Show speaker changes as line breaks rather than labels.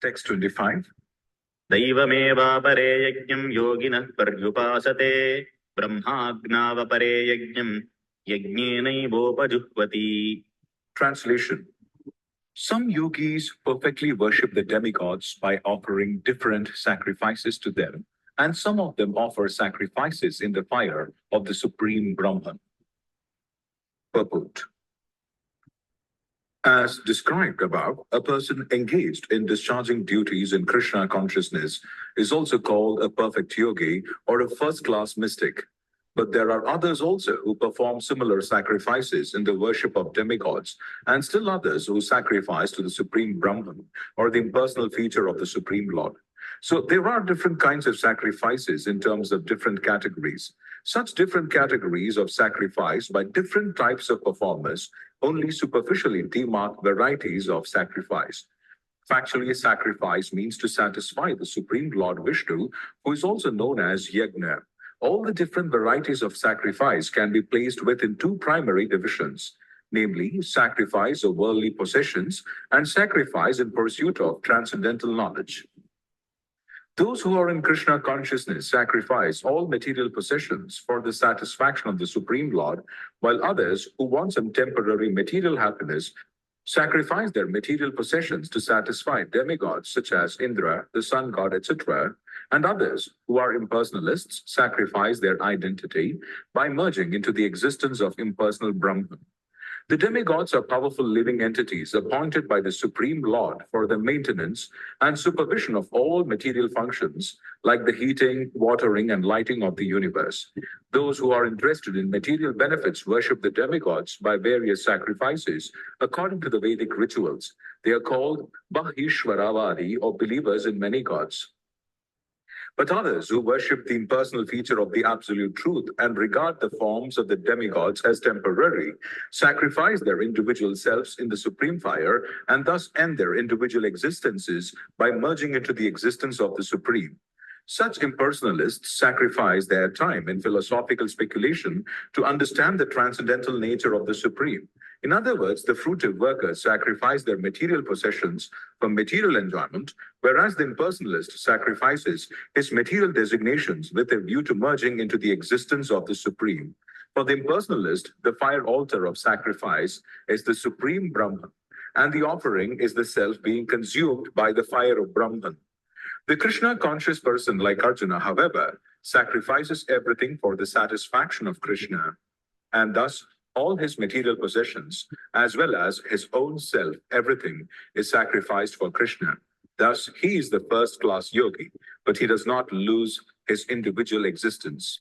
Text 25.
दैवमेवापरे यज्ञं योगिनः पर्युपासते ब्रह्माज्ञावपरे यज्ञं यज्ञेनैवोपजुह्वति.
Translation. Some yogis perfectly worship the demigods by offering different sacrifices to them, and some of them offer sacrifices in the fire of the Supreme Brahman. Purport. As described above, a person engaged in discharging duties in Krishna consciousness is also called a perfect yogi or a first-class mystic. But there are others also who perform similar sacrifices in the worship of demigods, and still others who sacrifice to the Supreme Brahman or the impersonal feature of the Supreme Lord. So there are different kinds of sacrifices in terms of different categories. Such different categories of sacrifice by different types of performers only superficially demark varieties of sacrifice. Factually, sacrifice means to satisfy the Supreme Lord Vishnu, who is also known as Yajna. All the different varieties of sacrifice can be placed within two primary divisions, namely sacrifice of worldly possessions and sacrifice in pursuit of transcendental knowledge. Those who are in Krishna consciousness sacrifice all material possessions for the satisfaction of the Supreme Lord, while others who want some temporary material happiness sacrifice their material possessions to satisfy demigods such as Indra, the sun god, etc., and others who are impersonalists sacrifice their identity by merging into the existence of impersonal Brahman. The demigods are powerful living entities appointed by the Supreme Lord for the maintenance and supervision of all material functions like the heating, watering, and lighting of the universe. Those who are interested in material benefits worship the demigods by various sacrifices according to the Vedic rituals. They are called Bahishwaravadi, or believers in many gods. But others who worship the impersonal feature of the absolute truth and regard the forms of the demigods as temporary, sacrifice their individual selves in the supreme fire and thus end their individual existences by merging into the existence of the Supreme. Such impersonalists sacrifice their time in philosophical speculation to understand the transcendental nature of the Supreme. In other words, the fruitive workers sacrifice their material possessions for material enjoyment, whereas the impersonalist sacrifices his material designations with a view to merging into the existence of the Supreme. For the impersonalist, the fire altar of sacrifice is the Supreme Brahman, and the offering is the self being consumed by the fire of Brahman. The Krishna conscious person like Arjuna, however, sacrifices everything for the satisfaction of Krishna, and thus all his material possessions, as well as his own self, everything is sacrificed for Krishna. Thus, he is the first-class yogi, but he does not lose his individual existence.